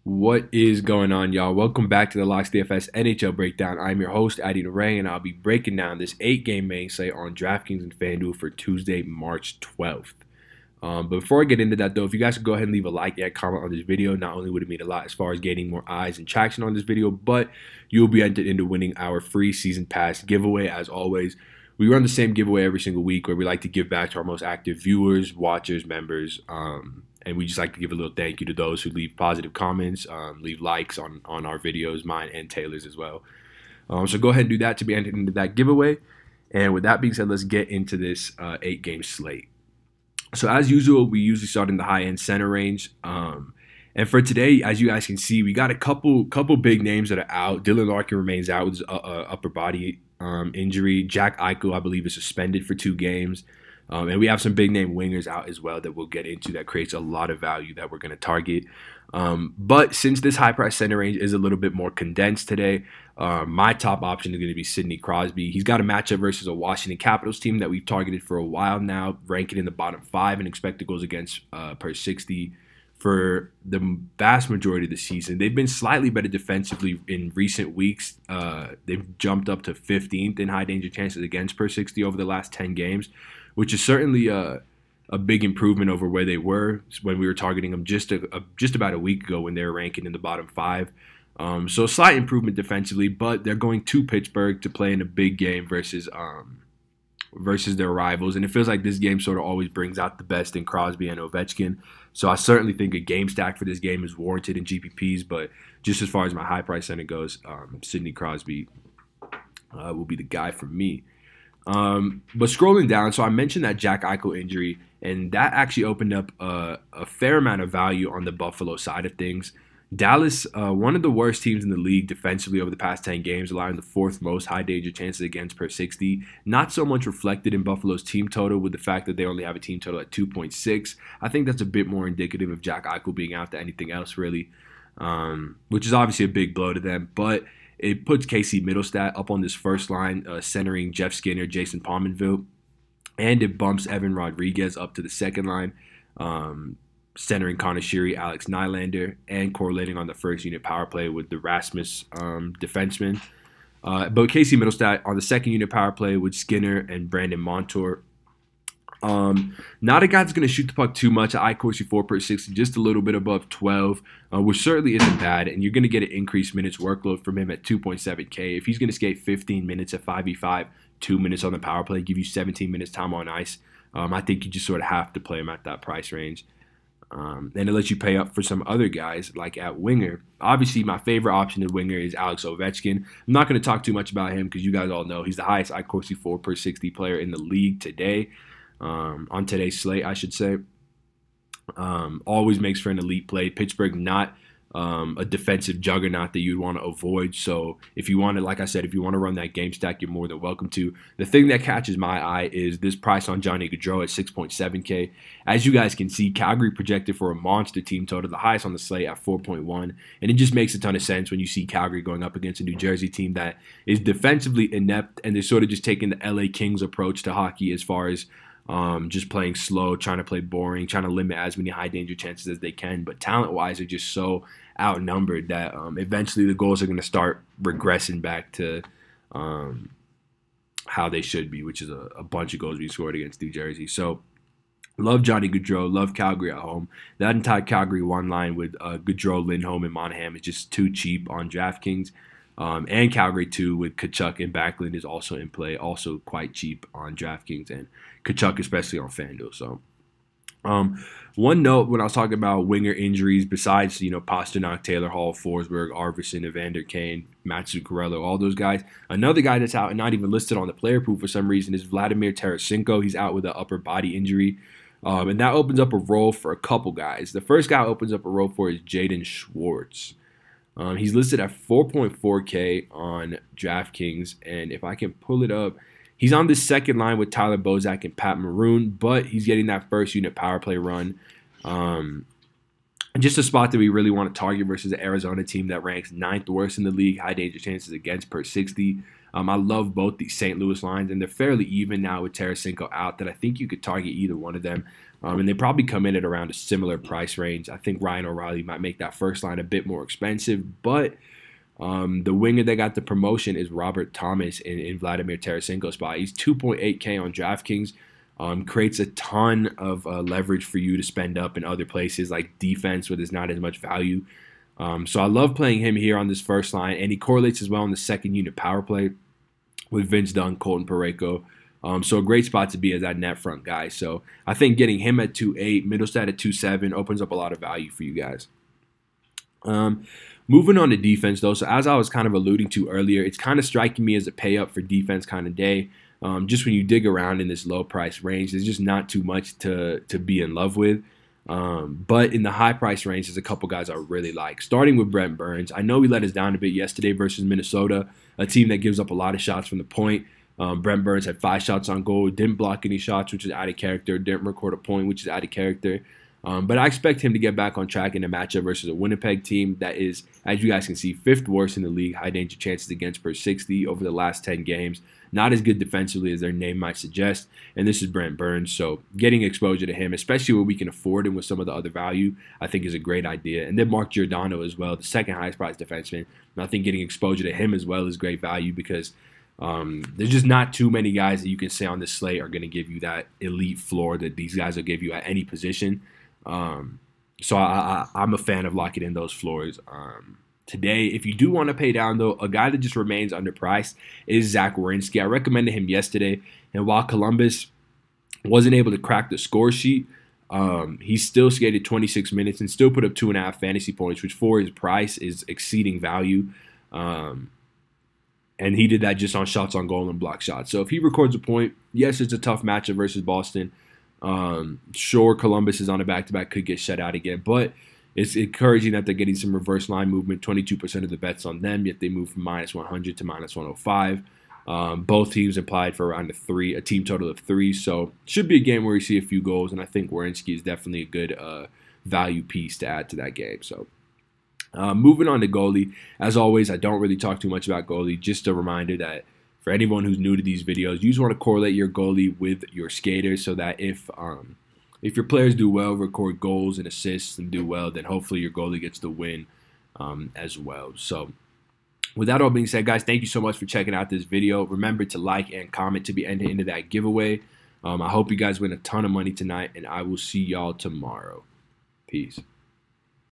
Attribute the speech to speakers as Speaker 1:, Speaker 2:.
Speaker 1: What is going on, y'all? Welcome back to the Locks DFS NHL Breakdown. I'm your host, Narang, and I'll be breaking down this 8-game main slate on DraftKings and FanDuel for Tuesday, March 12th. But before I get into that, though, if you guys could go ahead and leave a like and comment on this video, not only would it mean a lot as far as gaining more eyes and traction on this video, but you'll be entered into winning our free season pass giveaway. As always, we run the same giveaway every single week where we like to give back to our most active viewers, watchers, members, and we just like to give a little thank you to those who leave positive comments, leave likes on our videos, mine and Taylor's as well. So go ahead and do that to be entered into that giveaway. And with that being said, let's get into this 8-game slate. So as usual, we usually start in the high-end center range. And for today, as you guys can see, we got a couple big names that are out. Dylan Larkin remains out with his upper body injury. Jack Eichel, I believe, is suspended for 2 games. And we have some big name wingers out as well that we'll get into that creates a lot of value that we're going to target. But since this high price center range is a little bit more condensed today, my top option is going to be Sidney Crosby. He's got a matchup versus a Washington Capitals team that we've targeted for a while now, ranking in the bottom 5 in expected goals against per 60 for the vast majority of the season. They've been slightly better defensively in recent weeks. They've jumped up to 15th in high danger chances against per 60 over the last 10 games, which is certainly a big improvement over where they were when we were targeting them just about a week ago when they were ranking in the bottom 5. So a slight improvement defensively, but they're going to Pittsburgh to play in a big game versus their rivals. And it feels like this game sort of always brings out the best in Crosby and Ovechkin. So I certainly think a game stack for this game is warranted in GPPs, but just as far as my high price center goes, Sidney Crosby will be the guy for me. But scrolling down, so I mentioned that Jack Eichel injury, and that actually opened up a fair amount of value on the Buffalo side of things. Dallas, one of the worst teams in the league defensively over the past 10 games, allowing the 4th most high danger chances against per 60. Not so much reflected in Buffalo's team total with the fact that they only have a team total at 2.6. I think that's a bit more indicative of Jack Eichel being out than anything else, really, which is obviously a big blow to them. But it puts Casey Middlestat up on this first line, centering Jeff Skinner, Jason Pominville, and it bumps Evan Rodriguez up to the second line, centering Connor Sheary, Alex Nylander, and correlating on the first unit power play with the Rasmus defenseman. But Casey Middlestat on the second unit power play with Skinner and Brandon Montour. Not a guy that's going to shoot the puck too much. I Corsi 4 per 60, just a little bit above 12, which certainly isn't bad. And you're going to get an increased minutes workload from him at 2.7K. If he's going to skate 15 minutes at 5v5, 2 minutes on the power play, give you 17 minutes time on ice, I think you just sort of have to play him at that price range. And it lets you pay up for some other guys like at winger. Obviously, my favorite option at winger is Alex Ovechkin. I'm not going to talk too much about him because you guys all know he's the highest I Corsi 4 per 60 player in the league today. On today's slate, I should say. Always makes for an elite play. Pittsburgh not a defensive juggernaut that you'd want to avoid. So if you want to, like I said, if you want to run that game stack, you're more than welcome to. The thing that catches my eye is this price on Johnny Gaudreau at 6.7K. As you guys can see, Calgary projected for a monster team total, the highest on the slate at 4.1. And it just makes a ton of sense when you see Calgary going up against a New Jersey team that is defensively inept, and they're sort of just taking the LA Kings approach to hockey as far as just playing slow, trying to play boring, trying to limit as many high danger chances as they can. But talent-wise, they're just so outnumbered that eventually the goals are going to start regressing back to how they should be, which is a bunch of goals we scored against New Jersey. So love Johnny Gaudreau, love Calgary at home. That entire Calgary one line with Gaudreau, Lindholm, and Monahan is just too cheap on DraftKings. And Calgary 2 with Kachuk and Backlund is also in play, also quite cheap on DraftKings, and Kachuk especially on FanDuel. So one note when I was talking about winger injuries, besides, Pasternak, Taylor Hall, Forsberg, Arvidsson, Evander Kane, Matt Zuccarello, all those guys, another guy that's out and not even listed on the player pool for some reason is Vladimir Tarasenko. He's out with an upper body injury. And that opens up a role for a couple guys. The first guy opens up a role for is Jaden Schwartz. He's listed at 4.4K on DraftKings, and if I can pull it up, he's on the second line with Tyler Bozak and Pat Maroon, but he's getting that first unit power play run. Just a spot that we really want to target versus the Arizona team that ranks 9th worst in the league, high danger chances against per 60. I love both these St. Louis lines, and they're fairly even now with Tarasenko out that I think you could target either one of them. And they probably come in at around a similar price range. I think Ryan O'Reilly might make that first line a bit more expensive, but the winger that got the promotion is Robert Thomas in Vladimir Tarasenko's spot. He's 2.8K on DraftKings. Creates a ton of leverage for you to spend up in other places like defense where there's not as much value. So I love playing him here on this first line, and he correlates as well on the second unit power play with Vince Dunn, Colton Parayko. So a great spot to be as that net front guy. So I think getting him at 2.8, Middlestat at 2.7 opens up a lot of value for you guys. Moving on to defense, though. So as I was kind of alluding to earlier, it's kind of striking me as a pay up for defense kind of day. Just when you dig around in this low price range, there's just not too much to be in love with. But in the high price range, there's a couple guys I really like. Starting with Brent Burns. I know he let us down a bit yesterday versus Minnesota, a team that gives up a lot of shots from the point. Brent Burns had 5 shots on goal, didn't block any shots, which is out of character, didn't record a point, which is out of character. But I expect him to get back on track in a matchup versus a Winnipeg team that is, as you guys can see, 5th worst in the league, high danger chances against per 60 over the last 10 games. Not as good defensively as their name might suggest, and this is Brent Burns. So getting exposure to him, especially where we can afford him with some of the other value, I think is a great idea. And then Mark Giordano as well, the second highest priced defenseman. And I think getting exposure to him as well is great value because there's just not too many guys that you can say on this slate are going to give you that elite floor that these guys will give you at any position. So I'm a fan of locking in those floors. Today, if you do want to pay down, though, a guy that just remains underpriced is Zach Werenski. I recommended him yesterday, and while Columbus wasn't able to crack the score sheet, he still skated 26 minutes and still put up 2.5 fantasy points, which for his price is exceeding value. And he did that just on shots on goal and block shots. So if he records a point, yes, it's a tough matchup versus Boston. Sure, Columbus is on a back-to-back, could get shut out again, but it's encouraging that they're getting some reverse line movement. 22% of the bets on them, yet they move from -100 to -105. Both teams implied for around a team total of 3. So should be a game where we see a few goals, and I think Werenski is definitely a good value piece to add to that game. So moving on to goalie. As always, I don't really talk too much about goalie. Just a reminder that for anyone who's new to these videos, you just want to correlate your goalie with your skaters so that if your players do well, record goals and assists and do well, then hopefully your goalie gets the win as well. So with that all being said, guys, thank you so much for checking out this video. Remember to like and comment to be entered into that giveaway. I hope you guys win a ton of money tonight, and I will see y'all tomorrow. Peace.